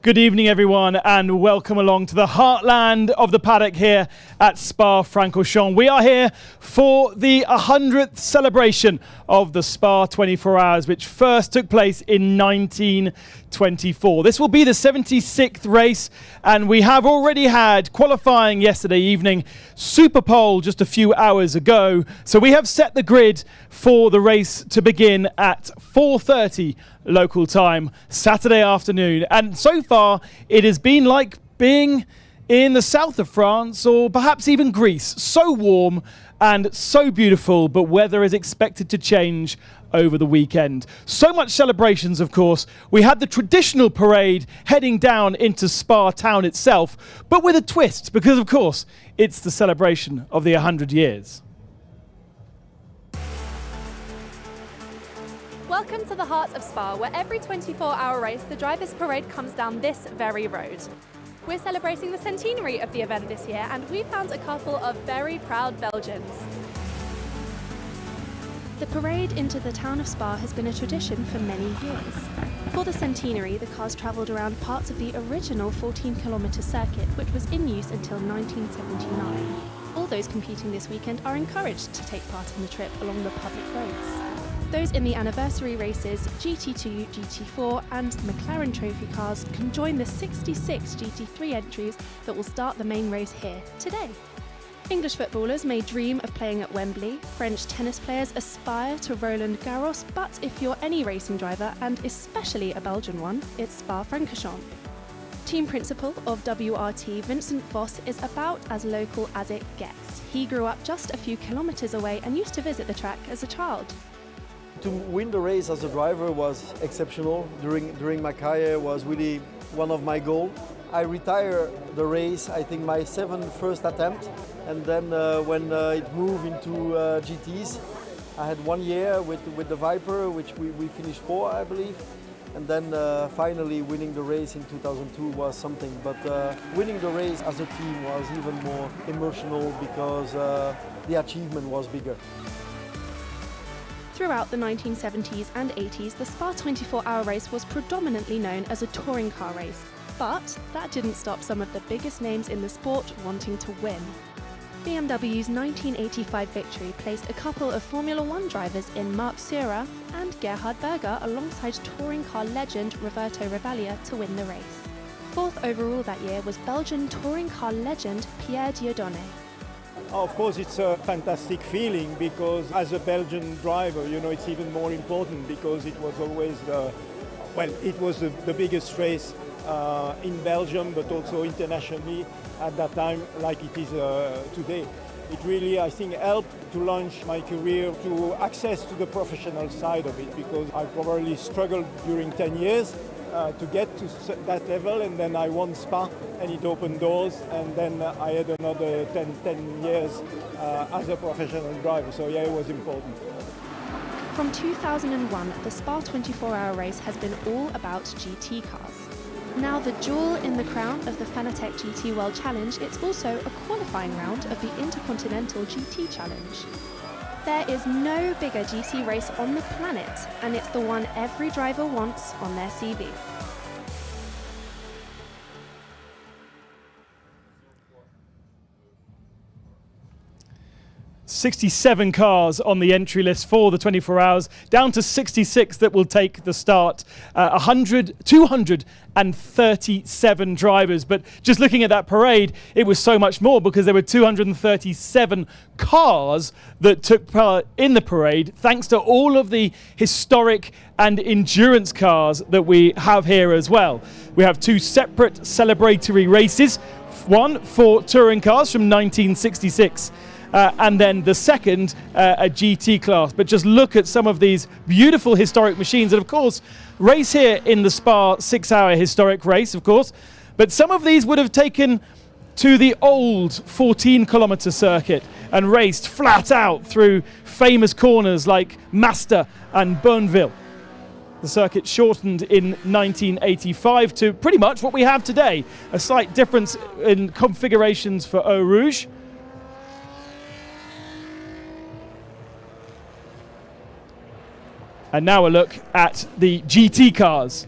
Good evening, everyone, and welcome along to the heartland of the paddock here at Spa-Francorchamps. We are here for the 100th celebration of the Spa 24 Hours, which first took place in 1924. This will be the 76th race, and we have already had qualifying yesterday evening, Super Pole just a few hours ago. So we have set the grid for the race to begin at 4:30 local time Saturday afternoon, and so far it has been like being in the south of France or perhaps even Greece. So warm and so beautiful, but weather is expected to change over the weekend. So much celebrations, of course. We had the traditional parade heading down into Spa town itself, but with a twist, because of course it's the celebration of the 100 years. Welcome to the heart of Spa, where every 24-hour race, the drivers' parade comes down this very road. We're celebrating the centenary of the event this year, and we found a couple of very proud Belgians. The parade into the town of Spa has been a tradition for many years. For the centenary, the cars travelled around parts of the original 14-kilometre circuit, which was in use until 1979. All those competing this weekend are encouraged to take part in the trip along the public roads. Those in the anniversary races, GT2, GT4 and McLaren Trophy cars can join the 66 GT3 entries that will start the main race here today. English footballers may dream of playing at Wembley, French tennis players aspire to Roland Garros, but if you're any racing driver, and especially a Belgian one, it's Spa-Francorchamps. Team principal of WRT, Vincent Voss, is about as local as it gets. He grew up just a few kilometres away and used to visit the track as a child. To win the race as a driver was exceptional. During my career was really one of my goals. I retired the race, I think my first attempt, and then when it moved into GTs, I had 1 year with the Viper, which we finished 4, I believe, and then finally winning the race in 2002 was something. But winning the race as a team was even more emotional because the achievement was bigger. Throughout the 1970s and 80s, the Spa 24-hour race was predominantly known as a touring car race. But that didn't stop some of the biggest names in the sport wanting to win. BMW's 1985 victory placed a couple of Formula One drivers in Marc Surer and Gerhard Berger alongside touring car legend Roberto Ravaglia to win the race. Fourth overall that year was Belgian touring car legend Pierre Dieudonné. Of course, it's a fantastic feeling because as a Belgian driver, you know, it's even more important because it was always the biggest race in Belgium, but also internationally at that time, like it is today. It really, I think, helped to launch my career to access to the professional side of it because I probably struggled during 10 years to get to that level, and then I won Spa and it opened doors, and then I had another 10 years as a professional driver, so yeah, it was important. From 2001, the Spa 24-hour race has been all about GT cars. Now the jewel in the crown of the Fanatec GT World Challenge, it's also a qualifying round of the Intercontinental GT Challenge. There is no bigger GT race on the planet, and it's the one every driver wants on their CV. "67 cars on the entry list for the 24 hours, down to 66 that will take the start. 237 drivers, but just looking at that parade, it was so much more because there were 237 cars that took part in the parade, thanks to all of the historic and endurance cars that we have here as well. We have two separate celebratory races, one for touring cars from 1966, and then the second, a GT class. But just look at some of these beautiful historic machines. And of course, race here in the Spa 6-hour historic race, of course. But some of these would have taken to the old 14-kilometre circuit and raced flat out through famous corners like Master and Bonneville. The circuit shortened in 1985 to pretty much what we have today. A slight difference in configurations for Eau Rouge. And now a look at the GT cars.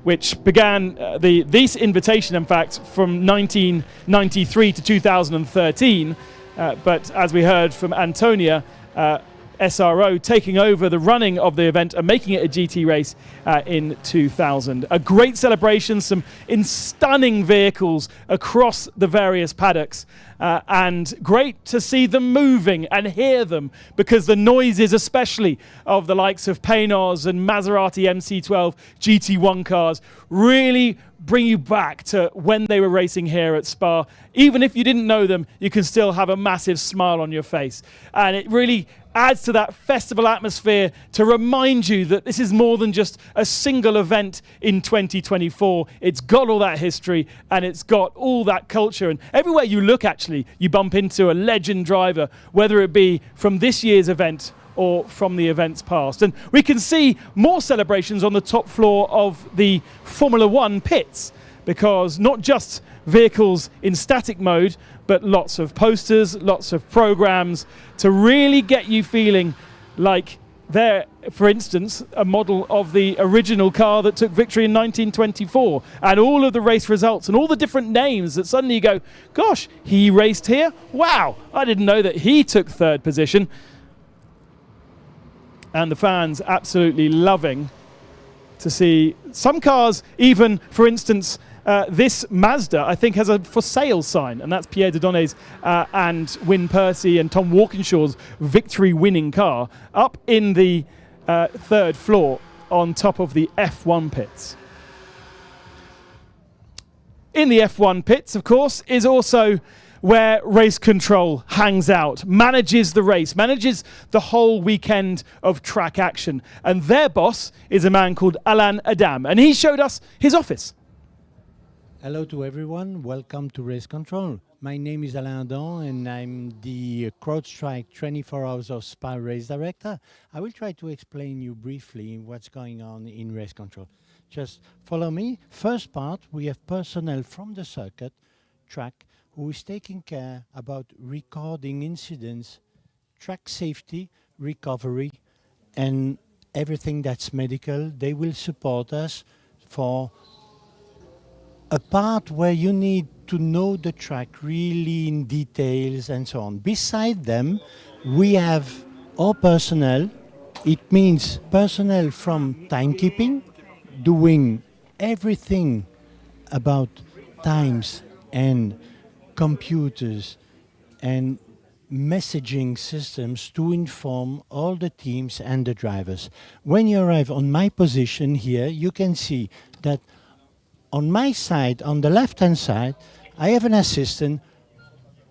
which began this invitation, in fact, from 1993 to 2013. But as we heard from Antonia, SRO taking over the running of the event and making it a GT race in 2000. A great celebration, some stunning vehicles across the various paddocks, and great to see them moving and hear them, because the noises, especially of the likes of Paynos and Maserati MC12 GT1 cars, really bring you back to when they were racing here at Spa. Even if you didn't know them, you can still have a massive smile on your face. And it really adds to that festival atmosphere to remind you that this is more than just a single event in 2024. It's got all that history and it's got all that culture. And everywhere you look, actually, you bump into a legend driver, whether it be from this year's event or from the events past. And we can see more celebrations on the top floor of the Formula One pits, because not just vehicles in static mode, but lots of posters, lots of programs to really get you feeling like they're, for instance, a model of the original car that took victory in 1924, and all of the race results and all the different names that suddenly you go, gosh, he raced here? Wow, I didn't know that he took third position. And the fans absolutely loving to see some cars, even, for instance, this Mazda, I think, has a for sale sign, and that's Pierre Dieudonné's and Wyn Percy and Tom Walkinshaw's victory-winning car up in the third floor on top of the F1 pits. In the F1 pits, of course, is also where race control hangs out, manages the race, manages the whole weekend of track action. And their boss is a man called Alain Adam, and he showed us his office. Hello to everyone, welcome to Race Control. My name is Alain Adam and I'm the CrowdStrike 24 Hours of Spa race director. I will try to explain you briefly what's going on in Race Control. Just follow me. First part, we have personnel from the circuit track who is taking care about recording incidents, track safety, recovery, and everything that's medical. They will support us for a part where you need to know the track really in details and so on. Beside them, we have our personnel. It means personnel from timekeeping, doing everything about times and computers and messaging systems to inform all the teams and the drivers. When you arrive on my position here, you can see that on my side, on the left-hand side, I have an assistant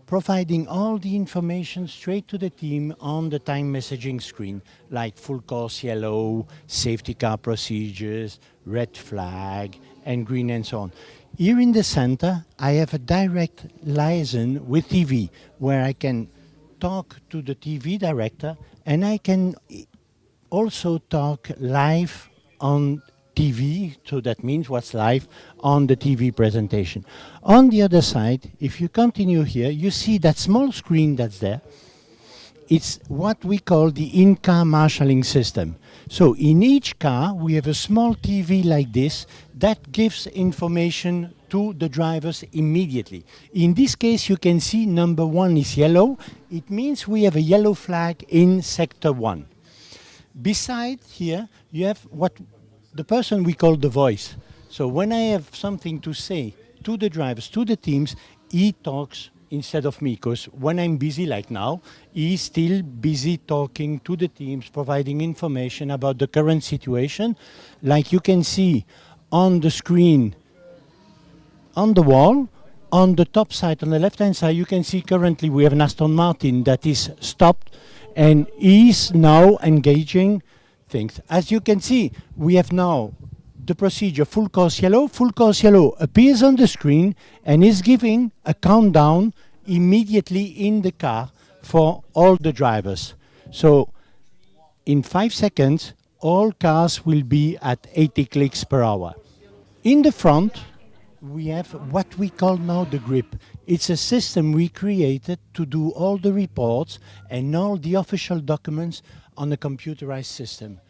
providing all the information straight to the team on the time messaging screen, like full course yellow, safety car procedures, red flag, and green and so on. Here in the center, I have a direct liaison with TV, where I can talk to the TV director, and I can also talk live on TV, so that means what's live on the TV presentation. On the other side, if you continue here, you see that small screen that's there. It's what we call the in-car marshalling system. So in each car, we have a small TV like this that gives information to the drivers immediately. In this case, you can see number 1 is yellow. It means we have a yellow flag in sector 1. Beside here, you have what the person we call the voice. So when I have something to say to the drivers, to the teams, he talks instead of me, because when I'm busy like now, he's still busy talking to the teams, providing information about the current situation. Like you can see on the screen, on the wall, on the top side, on the left-hand side, you can see currently we have an Aston Martin that is stopped and is now engaging things. As you can see, we have now the procedure full course yellow. Full course yellow appears on the screen and is giving a countdown immediately in the car for all the drivers. So in 5 seconds, all cars will be at 80 clicks per hour. In the front, we have what we call now the grip. It's a system we created to do all the reports and all the official documents on a computerized system.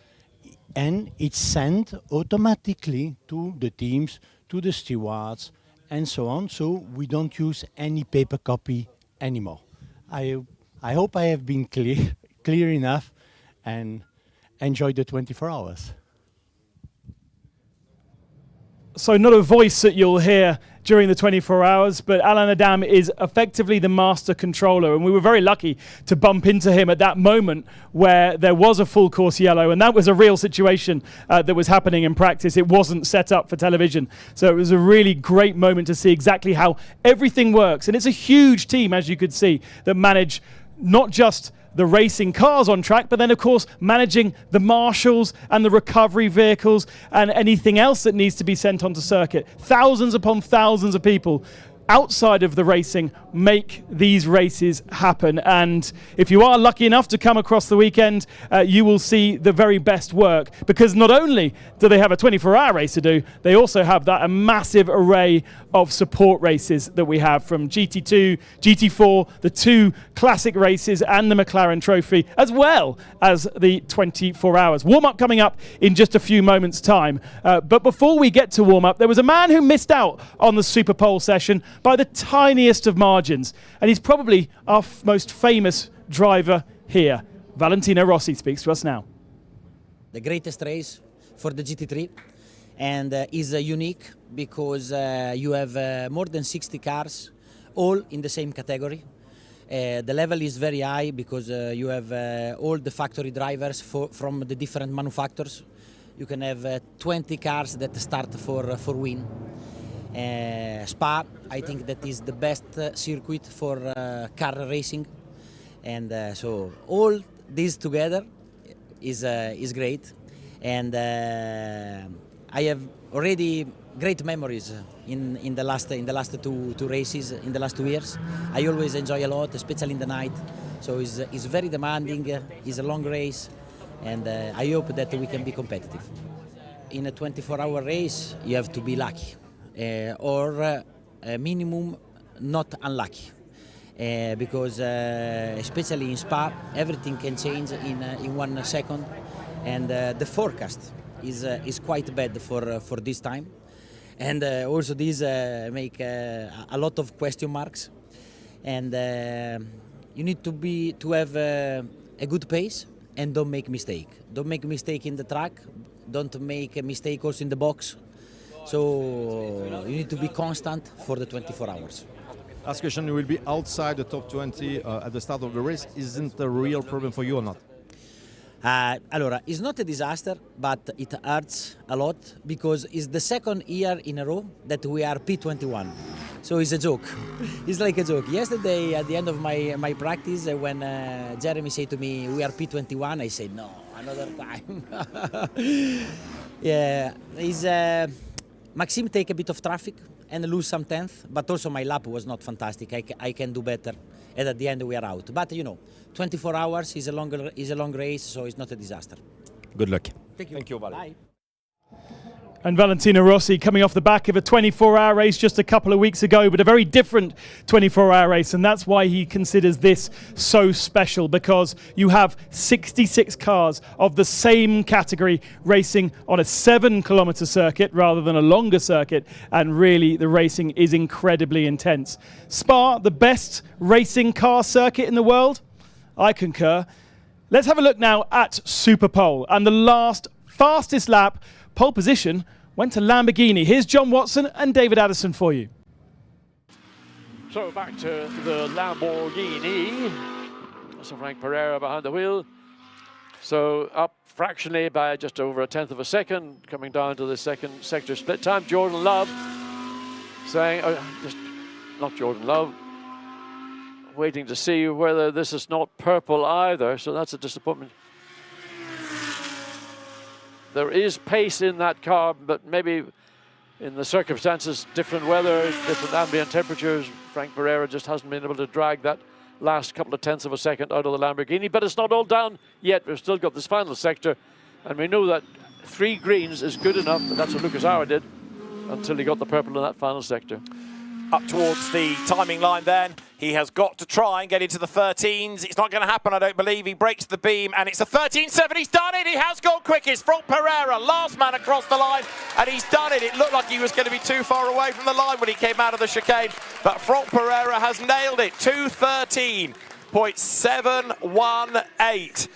and it's sent automatically to the teams, to the stewards, and so on. So we don't use any paper copy anymore. I hope I have been clear enough, and enjoy the 24 hours. So not a voice that you'll hear during the 24 hours, but Alain Adam is effectively the master controller, and we were very lucky to bump into him at that moment where there was a full course yellow, and that was a real situation that was happening in practice. It wasn't set up for television, so it was a really great moment to see exactly how everything works. And it's a huge team, as you could see, that manage not just the racing cars on track, but then of course managing the marshals and the recovery vehicles and anything else that needs to be sent onto circuit. Thousands upon thousands of people outside of the racing make these races happen, and if you are lucky enough to come across the weekend, you will see the very best work, because not only do they have a 24-hour race to do, they also have a massive array of support races that we have, from GT2, GT4, the 2 classic races and the McLaren Trophy, as well as the 24 hours. Warm-up coming up in just a few moments' time, but before we get to warm-up, there was a man who missed out on the Super Pole session by the tiniest of margins, and he's probably our most famous driver here. Valentino Rossi speaks to us now. The greatest race for the GT3, and is unique because you have more than 60 cars, all in the same category. The level is very high because you have all the factory drivers from the different manufacturers. You can have 20 cars that start for win. Spa, I think that is the best circuit for car racing, and so all this together is great, and I have already great memories in the last two races in the last 2 years. I always enjoy a lot, especially in the night. So it's very demanding. It's a long race, and I hope that we can be competitive. In a 24-hour race, you have to be lucky. Or minimum not unlucky, because especially in Spa everything can change in 1 second, and the forecast is quite bad for this time, and also this make a lot of question marks, and you need to have a good pace and don't make mistake. Don't make mistake in the track, don't make a mistake also in the box. So you need to be constant for the 24 hours. Last question, you will be outside the top 20 at the start of the race. Isn't a real problem for you or not? Allora, it's not a disaster, but it hurts a lot because it's the second year in a row that we are P21. So it's a joke. It's like a joke. Yesterday, at the end of my practice, when Jeremy said to me, we are P21, I said, no, another time. Yeah, Maxime take a bit of traffic and lose some tenth, but also my lap was not fantastic. I can do better, and at the end we are out. But you know, 24 hours is a long race, so it's not a disaster. Good luck. Thank you, Vale. Bye. And Valentino Rossi coming off the back of a 24-hour race just a couple of weeks ago, but a very different 24-hour race, and that's why he considers this so special, because you have 66 cars of the same category racing on a 7-kilometer circuit rather than a longer circuit, and really the racing is incredibly intense. Spa, the best racing car circuit in the world? I concur. Let's have a look now at Super Pole, and the last fastest lap, pole position, went to Lamborghini. Here's John Watson and David Addison for you. So back to the Lamborghini. So Frank Pereira behind the wheel. So up fractionally by just over 1/10 of a second, coming down to the second sector split time. Jordan Love saying, not Jordan Love, waiting to see whether this is not purple either. So that's a disappointment. There is pace in that car, but maybe in the circumstances, different weather, different ambient temperatures, Frank Pereira just hasn't been able to drag that last couple of tenths of a second out of the Lamborghini. But it's not all down yet. We've still got this final sector, and we know that 3 greens is good enough, and that's what Lucas Auer did until he got the purple in that final sector. up towards the timing line then. He has got to try and get into the 13s. It's not going to happen, I don't believe. He breaks the beam, and it's a 13.7. He's done it. He has gone quickest. Franck Pereira, last man across the line, and he's done it. It looked like he was going to be too far away from the line when he came out of the chicane, but Franck Pereira has nailed it. 2:13.718.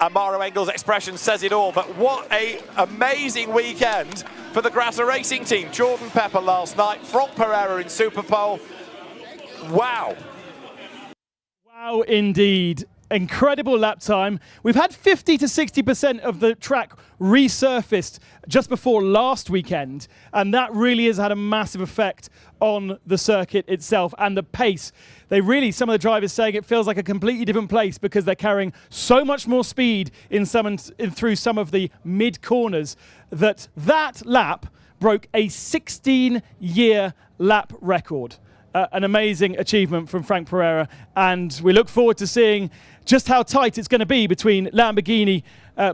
And Maro Engel's expression says it all, but what an amazing weekend for the Grasser Racing team. Jordan Pepper last night, Franck Pereira in Super Pole. Wow. Wow, indeed. Incredible lap time. We've had 50 to 60% of the track resurfaced just before last weekend, and that really has had a massive effect on the circuit itself and the pace. Some of the drivers saying it feels like a completely different place because they're carrying so much more speed through some of the mid corners that lap broke a 16-year lap record. An amazing achievement from Franck Pereira, and we look forward to seeing just how tight it's going to be between Lamborghini,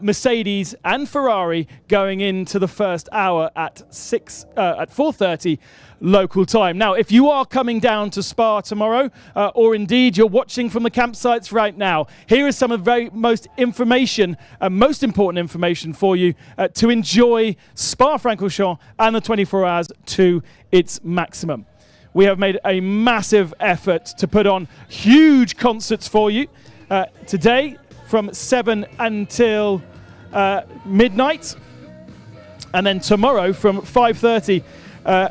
Mercedes and Ferrari going into the first hour at 4:30 local time. Now, if you are coming down to Spa tomorrow, or indeed you're watching from the campsites right now, here is some of the very most important information for you to enjoy Spa-Francorchamps and the 24 hours to its maximum. We have made a massive effort to put on huge concerts for you today from 7 until midnight. And then tomorrow from 5:30,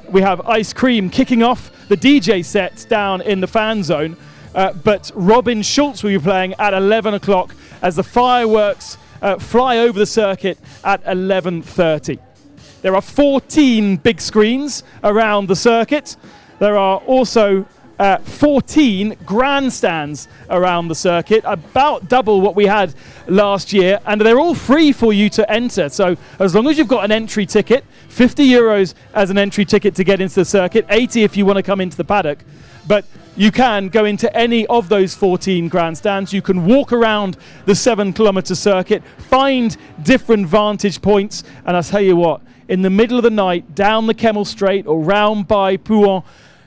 we have Ice Cream kicking off the DJ set down in the fan zone. But Robin Schultz will be playing at 11 o'clock as the fireworks fly over the circuit at 11:30. There are 14 big screens around the circuit. There are also 14 grandstands around the circuit, about double what we had last year, and they're all free for you to enter. So as long as you've got an entry ticket, 50 euros as an entry ticket to get into the circuit, 80 if you want to come into the paddock. But you can go into any of those 14 grandstands. You can walk around the 7-kilometer circuit, find different vantage points, and I'll tell you what, in the middle of the night, down the Kemmel Straight or round by Pouan,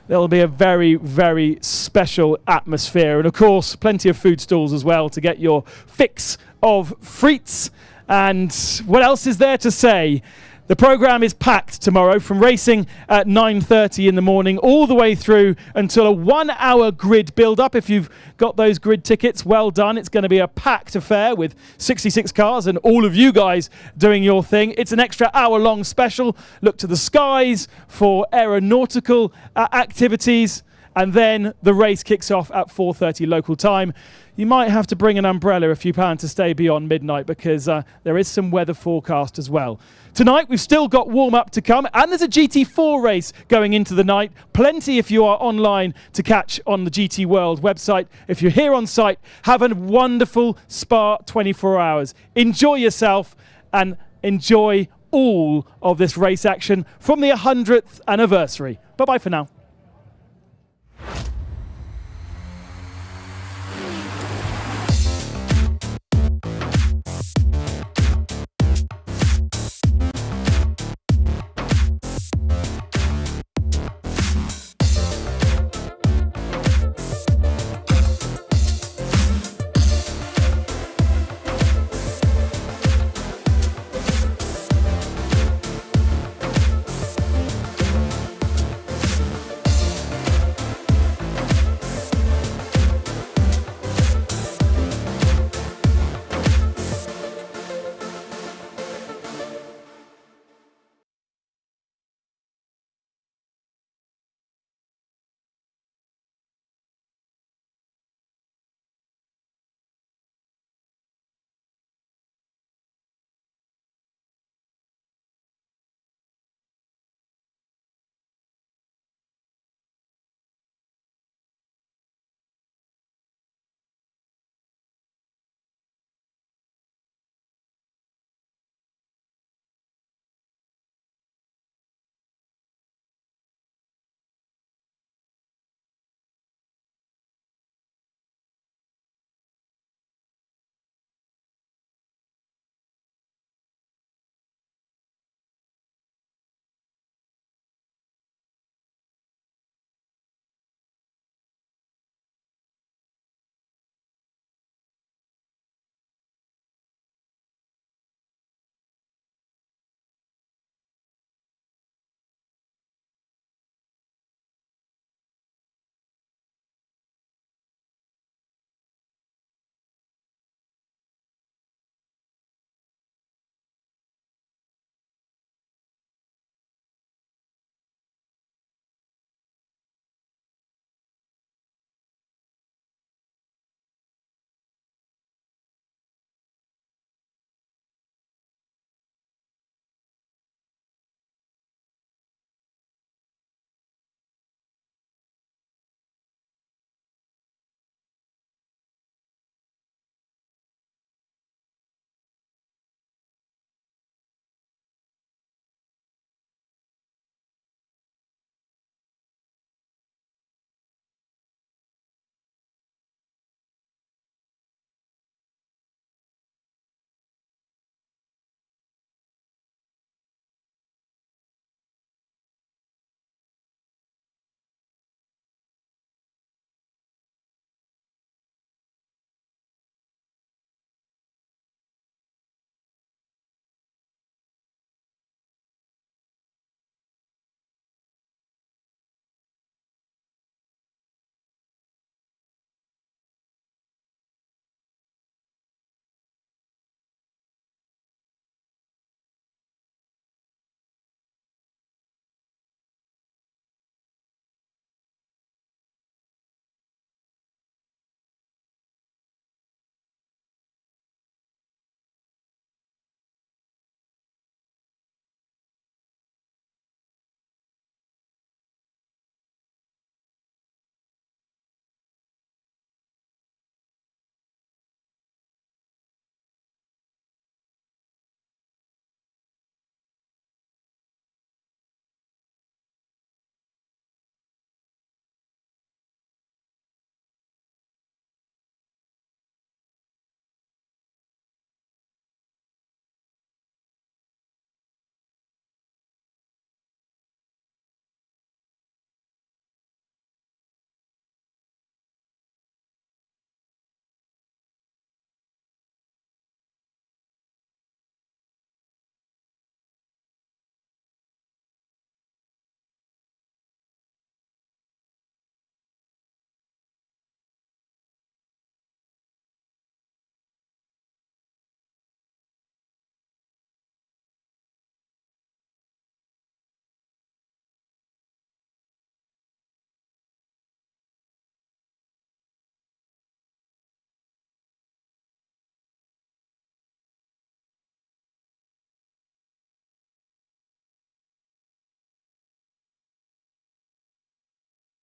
there'll be a very, very special atmosphere. And of course, plenty of food stalls as well to get your fix of frites. And what else is there to say? The program is packed tomorrow from racing at 9:30 in the morning all the way through until a 1-hour grid build-up. If you've got those grid tickets, well done. It's going to be a packed affair with 66 cars and all of you guys doing your thing. It's an extra hour-long special. Look to the skies for aeronautical activities. And then the race kicks off at 4:30 local time. You might have to bring an umbrella if you plan to stay beyond midnight because there is some weather forecast as well. Tonight we've still got warm-up to come, and there's a GT4 race going into the night. Plenty if you are online to catch on the GT World website. If you're here on site, have a wonderful Spa 24 hours. Enjoy yourself and enjoy all of this race action from the 100th anniversary. Bye-bye for now.